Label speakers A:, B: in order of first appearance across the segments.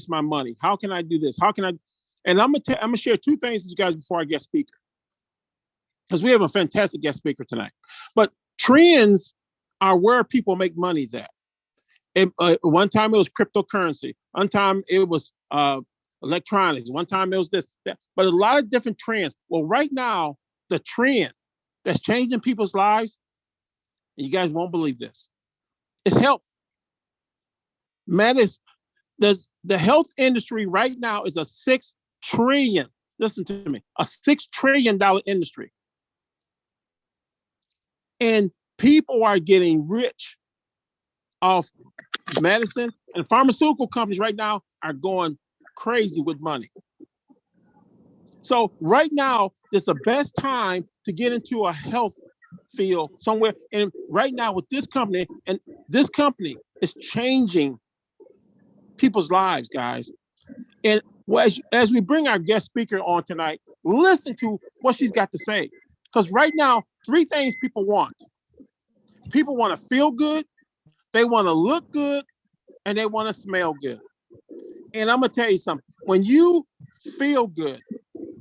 A: my money? How can I do this? How can I? And I'm gonna share two things with you guys before I get speaker, because we have a fantastic guest speaker tonight. But trends are where people make money at. One time it was cryptocurrency. One time it was electronics. One time it was this, that. But a lot of different trends. Well, right now, the trend that's changing people's lives, and you guys won't believe this, is health. The health industry right now is a $6 trillion, listen to me, a $6 trillion industry. And people are getting rich off medicine, and pharmaceutical companies right now are going crazy with money. So right now, it's the best time to get into a health field somewhere. And right now with this company, and this company is changing people's lives, guys. And as we bring our guest speaker on tonight, listen to what she's got to say. Because right now, three things people want. People want to feel good, they want to look good, and they want to smell good. And I'm going to tell you something. When you feel good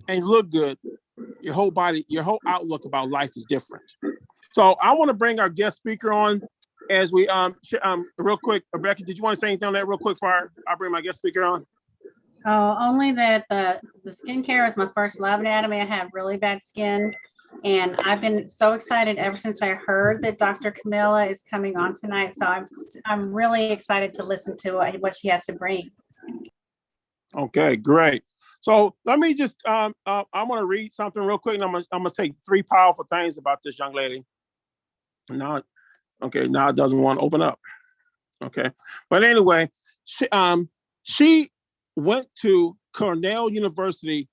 A: and look good, your whole body, your whole outlook about life is different. So I want to bring our guest speaker on as we, real quick. Rebecca, did you want to say anything on that real quick before I bring my guest speaker on?
B: Oh, only that the skincare is my first love in Atomy. I have really bad skin, and I've been so excited ever since I heard that Dr. Camilla is coming on tonight. So I'm really excited to listen to what she has to bring.
A: Okay, great. So let me just I want to read something real quick, and I'm gonna take three powerful things about this young lady. Now it doesn't want to open up. Okay, but anyway, she went to Cornell University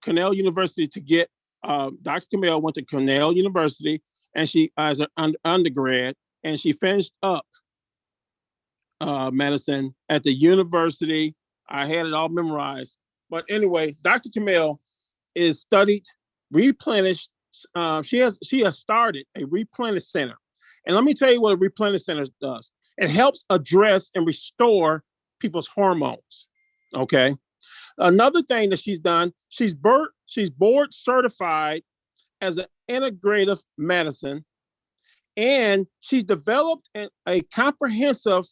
A: to get Dr. Camille went to Cornell University, and she as an undergrad, and she finished up medicine at the university. I had it all memorized. But anyway, Dr. Camille is studied, replenished. She has started a replenish center. And let me tell you what a replenish center does. It helps address and restore people's hormones. Okay. Another thing that she's done, she's board certified as an integrative medicine, and she's developed a comprehensive,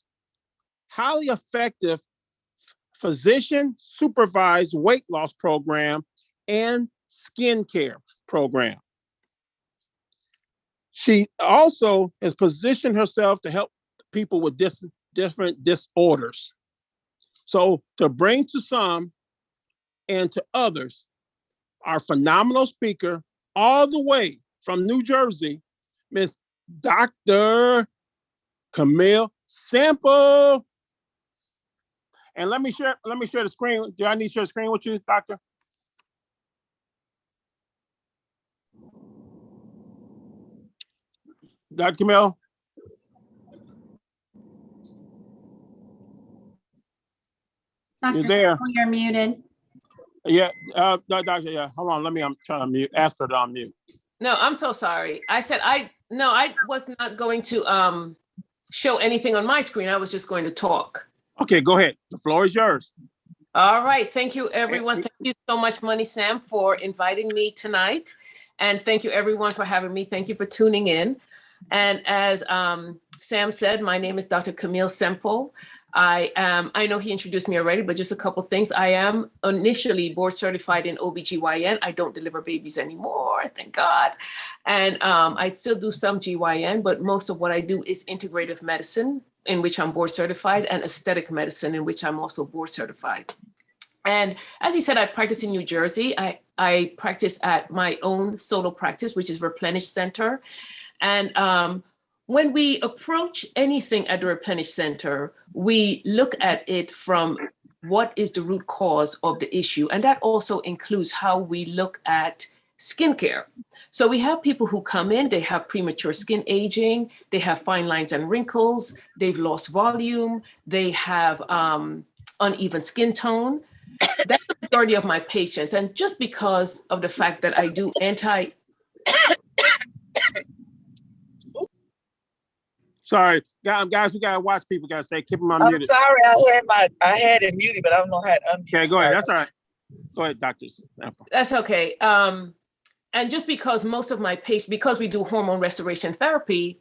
A: highly effective physician supervised weight loss program and skincare program. She also has positioned herself to help people with different disorders. So to bring to some and to others, our phenomenal speaker, all the way from New Jersey, Miss Dr. Camille Semple. And let me share the screen. Do I need to share the screen with you, Doctor? Dr. Camille?
B: Dr.
A: You're there.
B: Semple, you're muted.
A: Yeah, Doctor, yeah, hold on. I'm trying to mute, ask her to unmute.
C: No, I'm so sorry. I said, I was not going to show anything on my screen. I was just going to talk.
A: Okay, go ahead. The floor is yours.
C: All right. Thank you, everyone. Thank you so much, Money Sam, for inviting me tonight. And thank you, everyone, for having me. Thank you for tuning in. And as Sam said, my name is Dr. Camille Semple. I know he introduced me already, but just a couple things. I am initially board certified in OBGYN. I don't deliver babies anymore, thank God. And I still do some GYN, but most of what I do is integrative medicine, in which I'm board certified, and aesthetic medicine, in which I'm also board certified. And as he said, I practice in New Jersey. I practice at my own solo practice, which is Replenish Center. And when we approach anything at the Replenish Center, we look at it from what is the root cause of the issue. And that also includes how we look at skincare. So we have people who come in, they have premature skin aging, they have fine lines and wrinkles, they've lost volume, they have uneven skin tone. That's the majority of my patients. And just because of the fact that I do
A: Sorry, guys, we gotta watch people. Gotta stay, keep them
D: I'm
A: unmuted.
D: sorry, I had it muted, but I don't know how to unmute.
A: Okay, go ahead.
D: Sorry.
A: That's all right. Go ahead, Dr. Semple.
C: That's okay. And just because most of my patients, because we do hormone restoration therapy,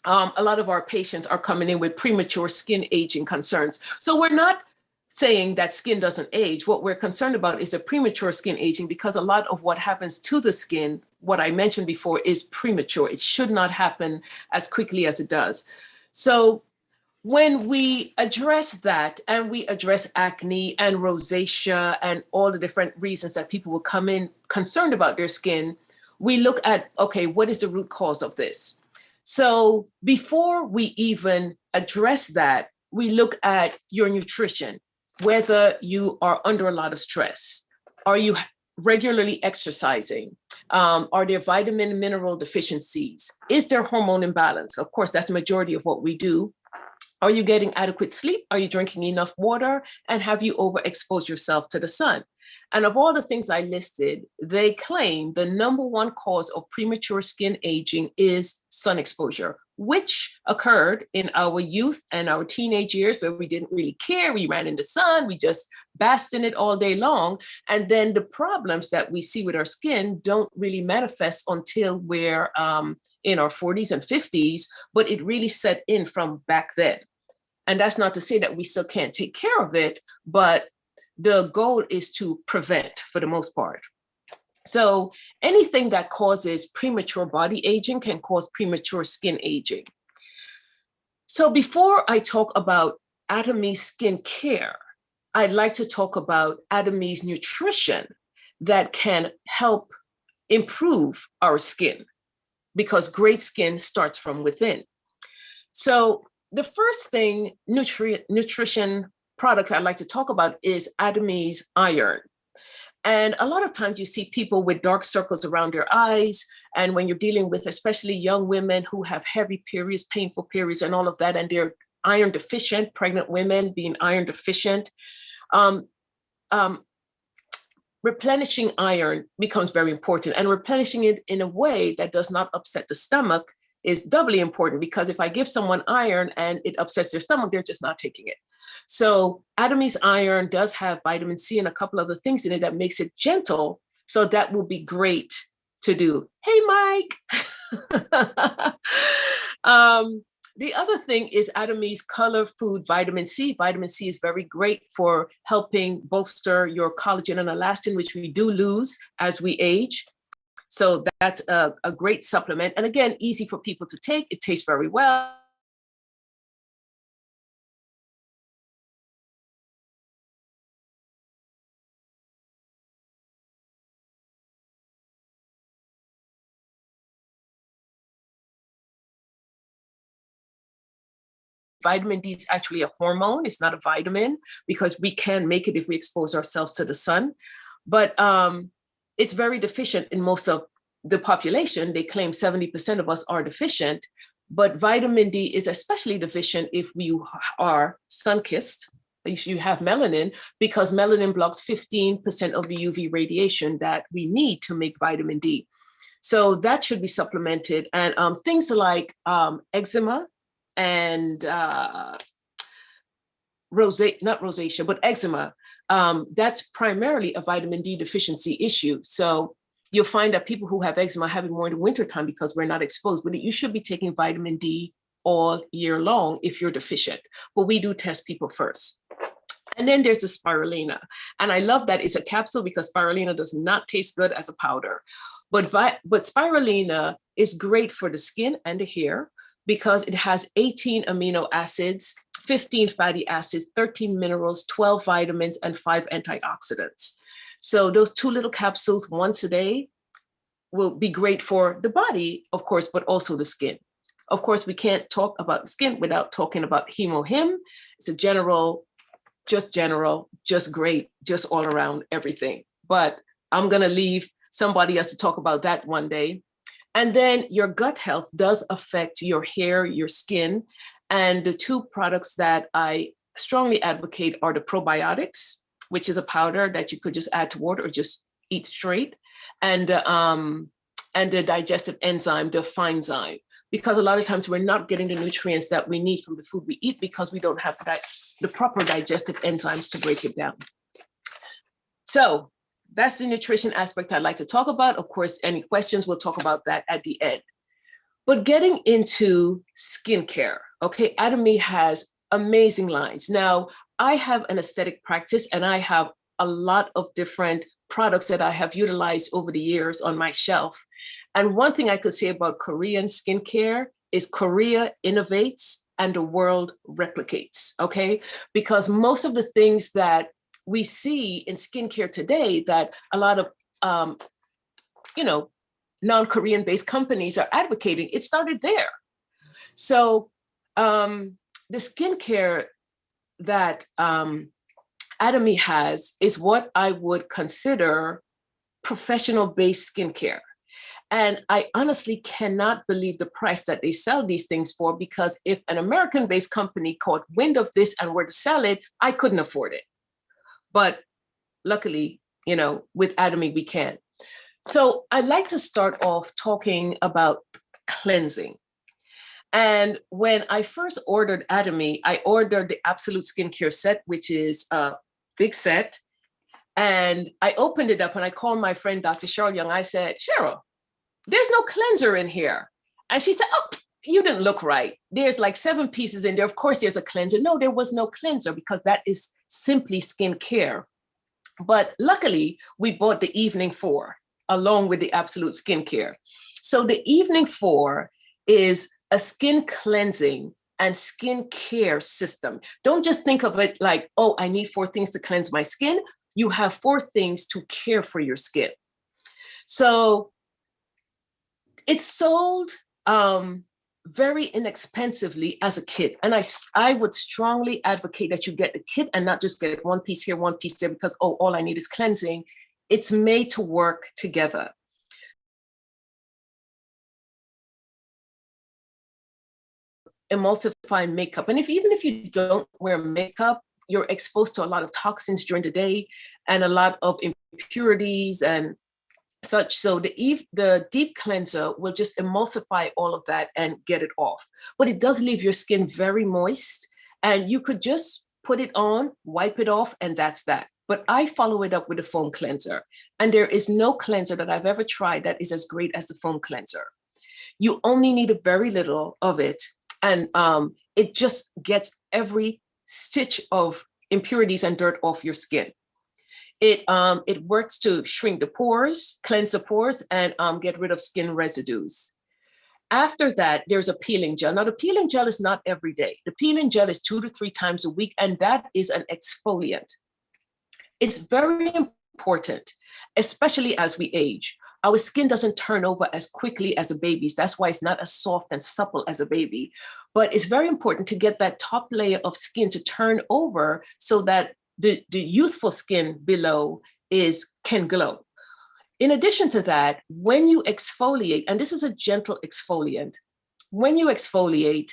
C: a lot of our patients are coming in with premature skin aging concerns. So we're not saying that skin doesn't age. What we're concerned about is a premature skin aging, because a lot of what happens to the skin, what I mentioned before, is premature. It should not happen as quickly as it does. So when we address that, and we address acne and rosacea and all the different reasons that people will come in concerned about their skin, we look at, okay, what is the root cause of this? So before we even address that, we look at your nutrition, whether you are under a lot of stress. Are you regularly exercising? Are there vitamin and mineral deficiencies? Is there hormone imbalance? Of course, that's the majority of what we do. Are you getting adequate sleep? Are you drinking enough water? And have you overexposed yourself to the sun? And of all the things I listed, they claim the #1 cause of premature skin aging is sun exposure, which occurred in our youth and our teenage years, where we didn't really care. We ran in the sun, we just basked in it all day long. And then the problems that we see with our skin don't really manifest until we're in our 40s and 50s, but it really set in from back then. And that's not to say that we still can't take care of it, but the goal is to prevent for the most part. So anything that causes premature body aging can cause premature skin aging. So before I talk about Atomy Skin Care, I'd like to talk about Atomy's nutrition that can help improve our skin, because great skin starts from within. So the first thing, nutrition product I'd like to talk about is Atomy's iron. And a lot of times you see people with dark circles around their eyes. And when you're dealing with especially young women who have heavy periods, painful periods and all of that, and they're iron deficient, pregnant women being iron deficient, replenishing iron becomes very important, and replenishing it in a way that does not upset the stomach is doubly important, because if I give someone iron and it upsets their stomach, they're just not taking it. So Atomy's iron does have vitamin C and a couple other things in it that makes it gentle. So that will be great to do. Hey, Mike. The other thing is Atomy's Color Food Vitamin C. Vitamin C is very great for helping bolster your collagen and elastin, which we do lose as we age. So that's a great supplement. And again, easy for people to take. It tastes very well. Vitamin D is actually a hormone. It's not a vitamin, because we can make it if we expose ourselves to the sun. But it's very deficient in most of the population. They claim 70% of us are deficient, but vitamin D is especially deficient if you are sun-kissed, if you have melanin, because melanin blocks 15% of the UV radiation that we need to make vitamin D. So that should be supplemented. And things like eczema and not rosacea, but eczema, that's primarily a vitamin D deficiency issue. So you'll find that people who have eczema have it more in the wintertime because we're not exposed, but you should be taking vitamin D all year long if you're deficient. But we do test people first. And then there's the spirulina. And I love that it's a capsule, because spirulina does not taste good as a powder. But spirulina is great for the skin and the hair, because it has 18 amino acids, 15 fatty acids, 13 minerals, 12 vitamins, and 5 antioxidants. So those 2 little capsules once a day will be great for the body, of course, but also the skin. Of course, we can't talk about the skin without talking about HemoHim. It's a just great, just all around everything. But I'm gonna leave somebody else to talk about that one day. And then your gut health does affect your hair, your skin. And the 2 products that I strongly advocate are the probiotics, which is a powder that you could just add to water or just eat straight, and the digestive enzyme, the Finezyme. because a lot of times we're not getting the nutrients that we need from the food we eat because we don't have the proper digestive enzymes to break it down. So that's the nutrition aspect I'd like to talk about. Of course, any questions, we'll talk about that at the end. But getting into skincare, okay, Atomy has amazing lines. Now, I have an aesthetic practice and I have a lot of different products that I have utilized over the years on my shelf. And one thing I could say about Korean skincare is Korea innovates and the world replicates, okay? Because most of the things that we see in skincare today that a lot of, non-Korean based companies are advocating, it started there. So the skincare that Atomy has is what I would consider professional based skincare. And I honestly cannot believe the price that they sell these things for, because if an American based company caught wind of this and were to sell it, I couldn't afford it. But luckily, with Atomy, we can. So I'd like to start off talking about cleansing. And when I first ordered Atomy, I ordered the Absolute Skincare set, which is a big set. And I opened it up and I called my friend, Dr. Cheryl Young. I said, Cheryl, there's no cleanser in here. And she said, oh, you didn't look right. There's like 7 pieces in there. Of course, there's a cleanser. No, there was no cleanser because that is simply skincare. But luckily, we bought the Evening 4 along with the Absolute Skincare. So the Evening 4 is a skin cleansing and skin care system. Don't just think of it like, oh, I need 4 things to cleanse my skin. You have 4 things to care for your skin. So it's sold very inexpensively as a kit. And I would strongly advocate that you get the kit and not just get 1 piece here, 1 piece there, because, oh, all I need is cleansing. It's made to work together. Emulsify makeup. And even if you don't wear makeup, you're exposed to a lot of toxins during the day and a lot of impurities and such. So the deep cleanser will just emulsify all of that and get it off. But it does leave your skin very moist, and you could just put it on, wipe it off, and that's that. But I follow it up with a foam cleanser. And there is no cleanser that I've ever tried that is as great as the foam cleanser. You only need a very little of it, and it just gets every stitch of impurities and dirt off your skin. It works to shrink the pores, cleanse the pores, and get rid of skin residues. After that, there's a peeling gel. Now, the peeling gel is not every day. The peeling gel is 2 to 3 times a week, and that is an exfoliant. It's very important, especially as we age. Our skin doesn't turn over as quickly as a baby's. That's why it's not as soft and supple as a baby. But it's very important to get that top layer of skin to turn over so that the youthful skin below can glow. In addition to that, when you exfoliate, and this is a gentle exfoliant, when you exfoliate,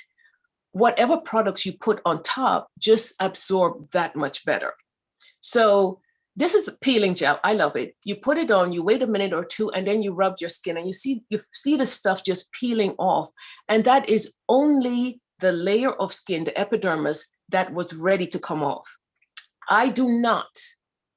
C: whatever products you put on top just absorb that much better. So this is a peeling gel. I love it. You put it on, you wait a minute or 2, and then you rub your skin and you see the stuff just peeling off. And that is only the layer of skin, the epidermis, that was ready to come off. I do not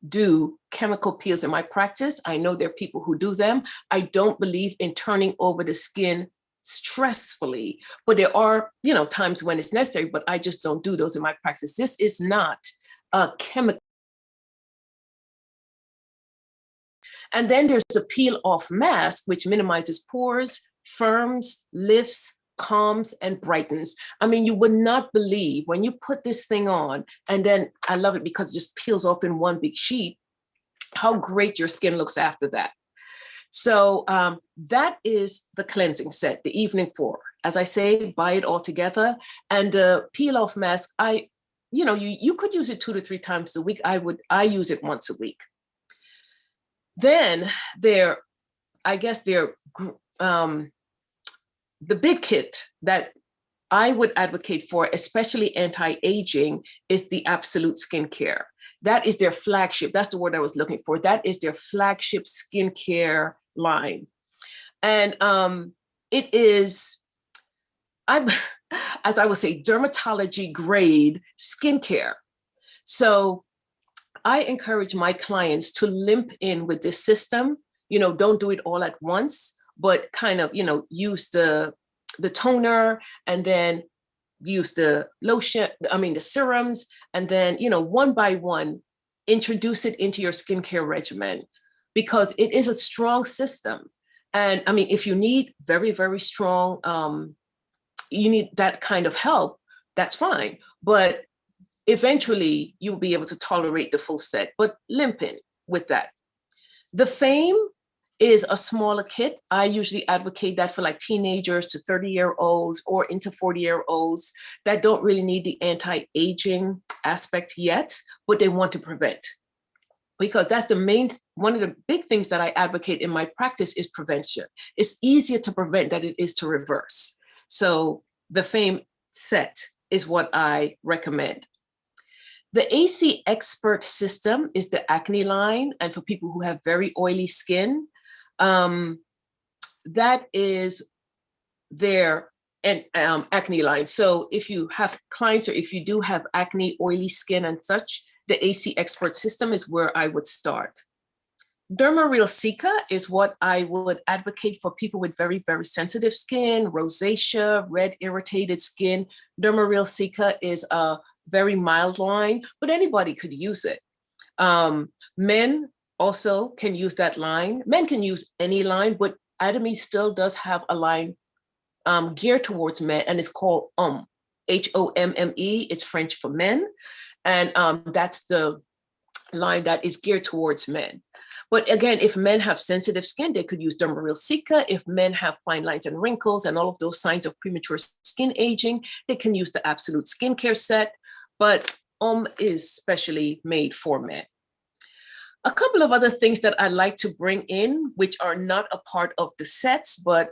C: do chemical peels in my practice. I know there are people who do them. I don't believe in turning over the skin stressfully, but there are, times when it's necessary, but I just don't do those in my practice. This is not a chemical. And then there's the peel off mask, which minimizes pores, firms, lifts, calms, and brightens. I mean, you would not believe when you put this thing on, and then I love it because it just peels off in one big sheet, how great your skin looks after that. So that is the cleansing set, the Evening 4. As I say, buy it all together. And the peel off mask, you could use it 2 to 3 times a week. I use it once a week. Then the big kit that I would advocate for, especially anti-aging, is the Absolute Skincare. That is their flagship. That's the word I was looking for. That is their flagship skincare line. And it is I'm, as I would say, dermatology grade skincare. So I encourage my clients to limp in with this system. You know, don't do it all at once, but kind of, you know, use the toner and then use the lotion, the serums, and then, you know, one by one, introduce it into your skincare regimen, because it is a strong system. And I mean, if you need very, very strong, you need that kind of help, that's fine. But eventually you'll be able to tolerate the full set, but limp in with that. The Fame is a smaller kit. I usually advocate that for like teenagers to 30-year-olds or into 40-year-olds that don't really need the anti-aging aspect yet, but they want to prevent. Because that's one of the big things that I advocate in my practice is prevention. It's easier to prevent than it is to reverse. So the Fame set is what I recommend. The AC Expert system is the acne line, and for people who have very oily skin, that is their acne line. So if you have clients or if you do have acne, oily skin and such, the AC Expert system is where I would start. Dermareal Cica is what I would advocate for people with very, very sensitive skin, rosacea, red irritated skin. Dermareal Cica is a very mild line, but anybody could use it. Men also can use that line. Men can use any line, but Atomy still does have a line geared towards men, and it's called H-O-M-M-E. It's French for men. And that's the line that is geared towards men. But again, if men have sensitive skin, they could use Dermareal Cica. If men have fine lines and wrinkles and all of those signs of premature skin aging, they can use the Absolute Skincare set. But is specially made for men. A couple of other things that I like to bring in, which are not a part of the sets, but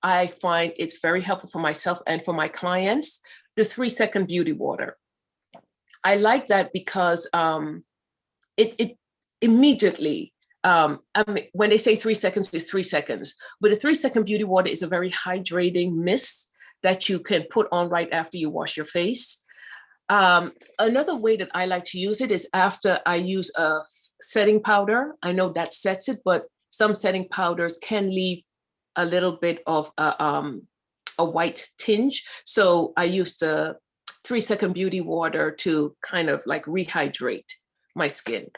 C: I find it's very helpful for myself and for my clients, the 3-second beauty water. I like that because it immediately, when they say 3 seconds, it's 3 seconds, but the 3-second beauty water is a very hydrating mist that you can put on right after you wash your face. Another way that I like to use it is after I use a setting powder. I know that sets it, but some setting powders can leave a little bit of a white tinge. So I use the 3-second beauty water to kind of like rehydrate my skin.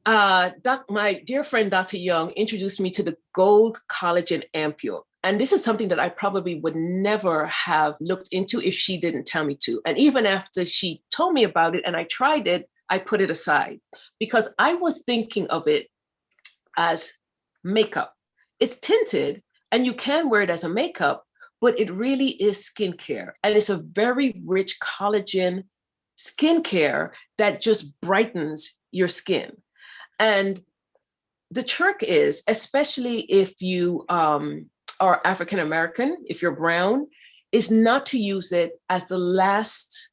C: My dear friend, Dr. Young, introduced me to the Gold Collagen Ampule. And this is something that I probably would never have looked into if she didn't tell me to. And even after she told me about it and I tried it, I put it aside because I was thinking of it as makeup. It's tinted and you can wear it as a makeup, but it really is skincare. And it's a very rich collagen skincare that just brightens your skin. And the trick is, especially if you are African American, if you're brown, is not to use it as the last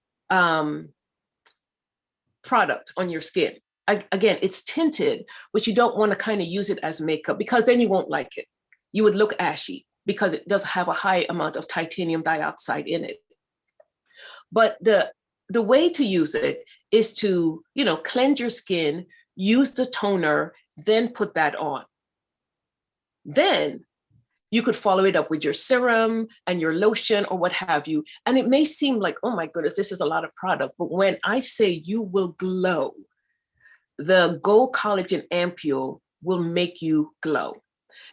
C: product on your skin. Again, it's tinted, but you don't want to kind of use it as makeup because then you won't like it. You would look ashy because it does have a high amount of titanium dioxide in it. But the way to use it is to, you know, cleanse your skin, use the toner, then put that on. Then you could follow it up with your serum and your lotion or what have you. And it may seem like, oh my goodness, this is a lot of product. But when I say you will glow, the Gold Collagen Ampule will make you glow.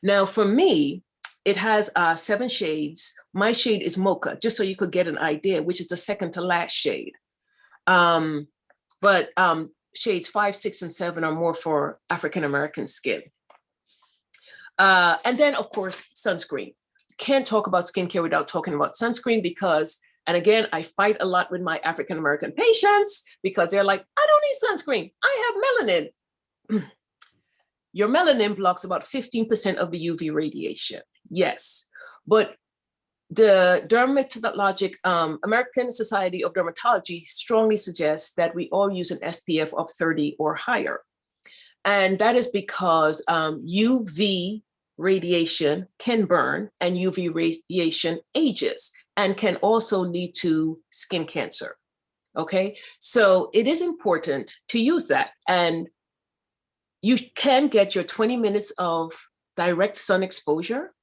C: Now for me, it has 7 shades. My shade is Mocha, just so you could get an idea, which is the second to last shade. But shades 5, 6, and 7 are more for African-American skin. And then, of course, sunscreen. Can't talk about skincare without talking about sunscreen because, and again, I fight a lot with my African-American patients because they're like, I don't need sunscreen. I have melanin. Your melanin blocks about 15% of the UV radiation. Yes, but the dermatologic, American Society of Dermatology strongly suggests that we all use an SPF of 30 or higher. And that is because UV radiation can burn and UV radiation ages and can also lead to skin cancer. Okay, so it is important to use that. And you can get your 20 minutes of direct sun exposure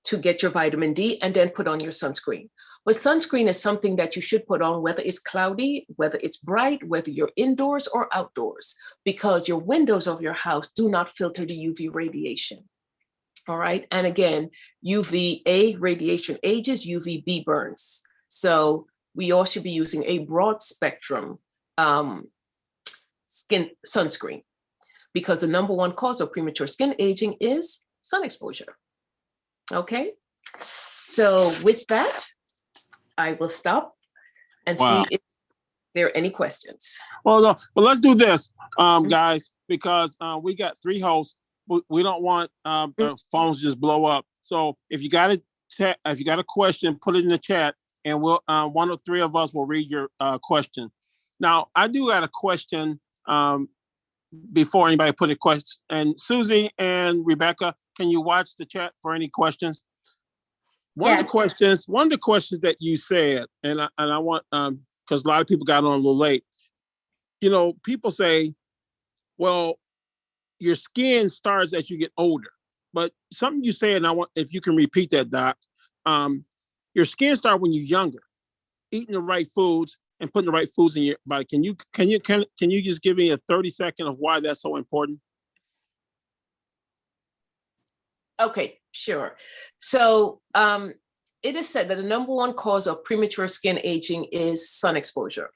C: to get your vitamin D and then put on your sunscreen. But sunscreen is something that you should put on whether it's cloudy, whether it's bright, whether you're indoors or outdoors, because your windows of your house do not filter the UV radiation. All right, and again, UVA radiation ages, UVB burns. So we all should be using a broad spectrum skin sunscreen, because the number one cause of premature skin aging is sun exposure. Okay, so with that, I will stop and see if there are any questions.
A: Well, no, but let's do this, guys, because we got 3 hosts. We don't want the phones to just blow up. So if you got a question, put it in the chat, and we'll 1 or 3 of us will read your question. Now, I do got a question before anybody put a question. And Susie and Rebecca, can you watch the chat for any questions? One of the questions that you said, and I want, because a lot of people got on a little late. You know, people say, well, your skin starts as you get older. But something you said, and I want, if you can repeat that, Doc, your skin starts when you're younger, eating the right foods and putting the right foods in your body. Can you just give me a 30-second of why that's so important?
C: Okay, sure. So it is said that the number one cause of premature skin aging is sun exposure.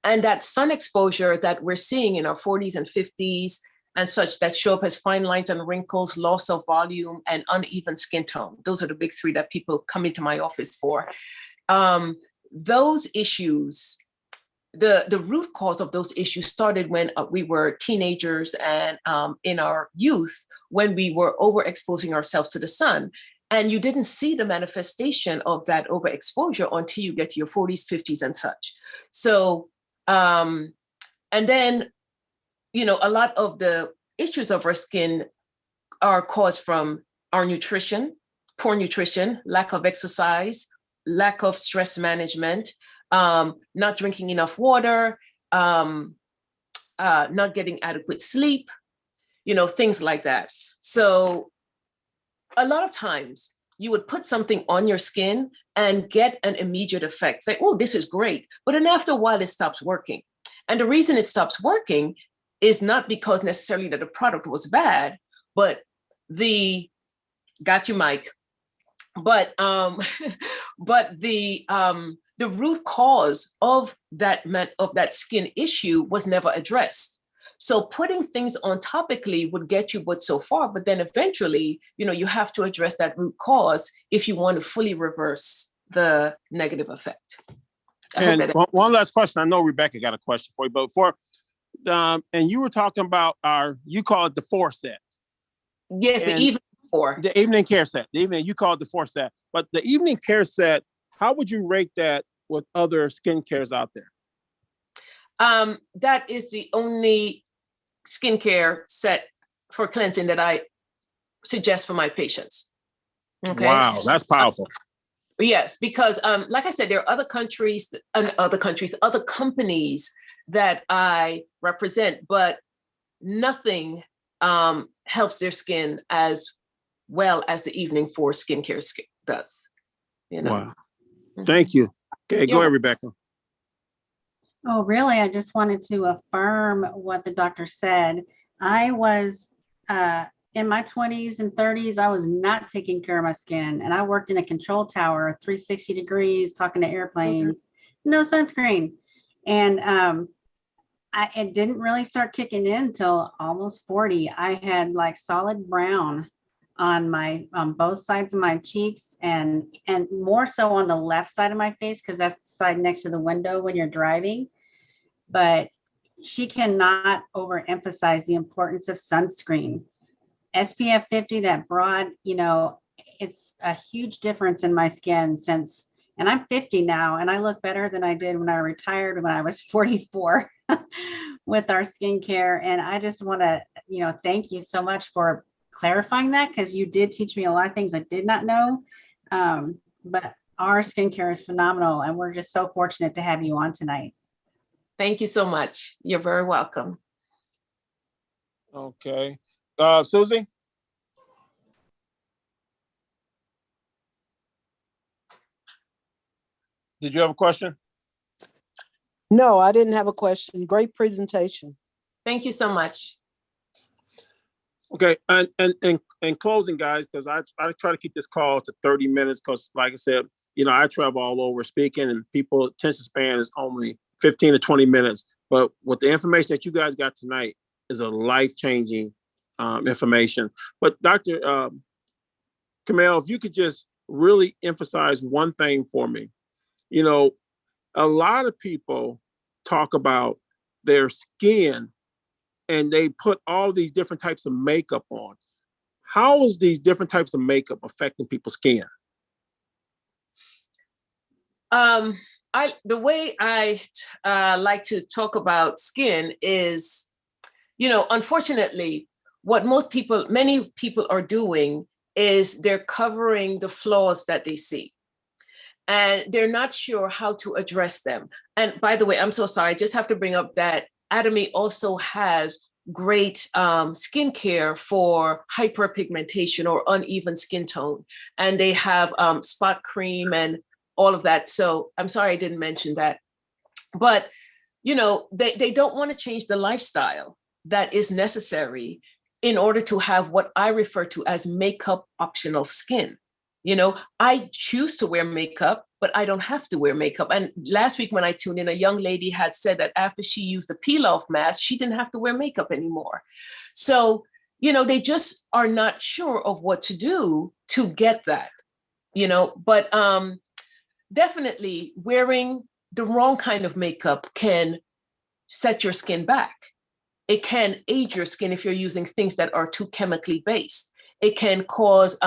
C: And that sun exposure that we're seeing in our 40s and 50s and such, that show up as fine lines and wrinkles, loss of volume, and uneven skin tone. Those are the big 3 that people come into my office for. Those issues, the root cause of those issues started when we were teenagers and in our youth, when we were overexposing ourselves to the sun. And you didn't see the manifestation of that overexposure until you get to your 40s, 50s, and such. So, and then, you know, a lot of the issues of our skin are caused from our nutrition, poor nutrition, lack of exercise, lack of stress management, not drinking enough water, not getting adequate sleep, you know, things like that. So a lot of times you would put something on your skin and get an immediate effect. Say, oh, this is great. But then after a while, it stops working. And the reason it stops working is not because necessarily that the product was bad, but got you, Mike. But the root cause of that skin issue was never addressed. So putting things on topically would get you but so far, but then eventually, you know, you have to address that root cause if you want to fully reverse the negative effect.
A: And one last question. I know Rebecca got a question for you, but and you were talking about you call it the 4 set.
C: Yes, the evening 4.
A: The evening care set. You call it the 4 set. But the evening care set, how would you rate that with other skincare out there?
C: That is the only skincare set for cleansing that I suggest for my patients. Okay.
A: Wow, that's powerful.
C: Yes, because like I said, there are other companies that I represent, but nothing helps their skin as well as the evening 4 skincare does. You know.
A: Wow. Thank you. Okay, go ahead, Rebecca.
B: Oh, really? I just wanted to affirm what the doctor said. I was in my 20s and 30s, I was not taking care of my skin. And I worked in a control tower, 360 degrees, talking to airplanes, no sunscreen. And it didn't really start kicking in until almost 40. I had like solid brown on both sides of my cheeks and more so on the left side of my face, because that's the side next to the window when you're driving. But she cannot overemphasize the importance of sunscreen. SPF 50, that broad, you know, it's a huge difference in my skin since, and I'm 50 now, and I look better than I did when I retired when I was 44 with our skincare. And I just want to, you know, thank you so much for clarifying that, because you did teach me a lot of things I did not know. But our skincare is phenomenal, and we're just so fortunate to have you on tonight.
C: Thank you so much. You're very welcome.
A: Okay. Susie? Did you have a question?
E: No, I didn't have a question. Great presentation.
C: Thank you so much.
A: Okay, and in closing, guys, because I try to keep this call to 30 minutes because, like I said, you know, I travel all over speaking, and people attention span is only 15 to 20 minutes. But with the information that you guys got tonight is a life-changing information. But Dr. Camille, if you could just really emphasize one thing for me. You know, a lot of people talk about their skin and they put all these different types of makeup on. How is these different types of makeup affecting people's skin?
C: The way I like to talk about skin is, you know, unfortunately, what many people are doing is they're covering the flaws that they see. And they're not sure how to address them. And by the way, I'm so sorry, I just have to bring up that Atomy also has great skincare for hyperpigmentation or uneven skin tone. And they have spot cream and all of that. So I'm sorry I didn't mention that. But, you know, they don't want to change the lifestyle that is necessary in order to have what I refer to as makeup optional skin. You know, I choose to wear makeup, but I don't have to wear makeup. And last week when I tuned in, a young lady had said that after she used the peel-off mask, she didn't have to wear makeup anymore. So, you know, they just are not sure of what to do to get that, you know, but definitely wearing the wrong kind of makeup can set your skin back. It can age your skin if you're using things that are too chemically based. It can cause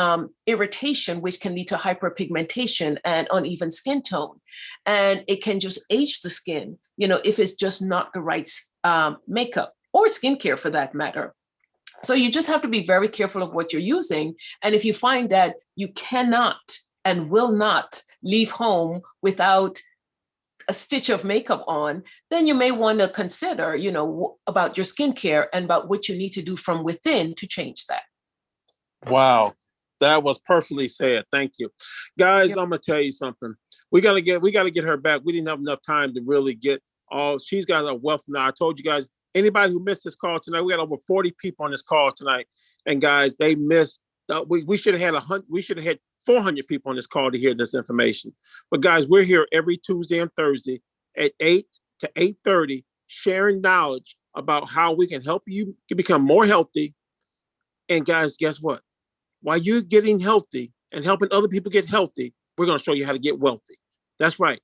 C: irritation, which can lead to hyperpigmentation and uneven skin tone. And it can just age the skin, you know, if it's just not the right makeup or skincare for that matter. So you just have to be very careful of what you're using. And if you find that you cannot and will not leave home without a stitch of makeup on, then you may want to consider, you know, about your skincare and about what you need to do from within to change that.
A: Wow, that was perfectly said. Thank you, guys.
C: Yep.
A: I'm gonna tell you something. We gotta get her back. We didn't have enough time to really get all. She's got a wealth now. I told you guys. Anybody who missed this call tonight, we got over 40 people on this call tonight, and guys, they missed. We should have had 100. We should have had 400 people on this call to hear this information. But guys, we're here every Tuesday and Thursday at 8 to 8:30, sharing knowledge about how we can help you become more healthy. And guys, guess what? While you're getting healthy and helping other people get healthy, we're going to show you how to get wealthy. That's right.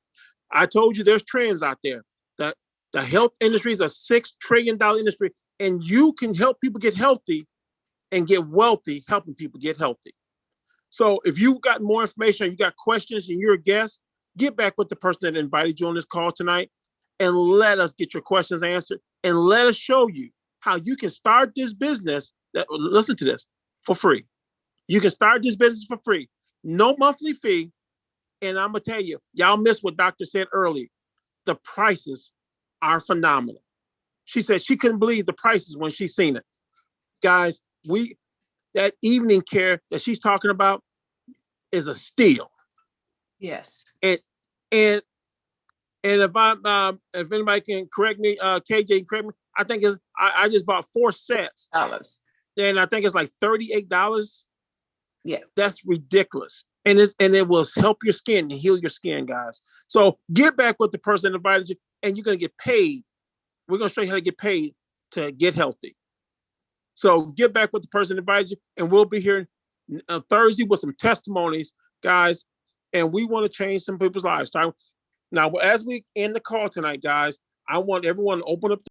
A: I told you there's trends out there. That the health industry is a $6 trillion industry, and you can help people get healthy and get wealthy, helping people get healthy. So if you got more information, or you got questions, and you're a guest, get back with the person that invited you on this call tonight, and let us get your questions answered, and let us show you how you can start this business. Listen to this, for free. You can start this business for free, no monthly fee. And I'm gonna tell you, y'all missed what Doctor said earlier. The prices are phenomenal. She said she couldn't believe the prices when she seen it. Guys, that evening care that she's talking about is a steal.
C: Yes.
A: And if anybody can correct me, KJ, correct me. I think I just bought 4 sets.
C: Dollars.
A: And I think it's like $38.
C: Yeah.
A: That's ridiculous. And it will help your skin and heal your skin, guys. So get back with the person that invited you, and you're gonna get paid. We're gonna show you how to get paid to get healthy. So get back with the person that invited you, and we'll be here Thursday with some testimonies, guys. And we want to change some people's lives. Now, as we end the call tonight, guys, I want everyone to open up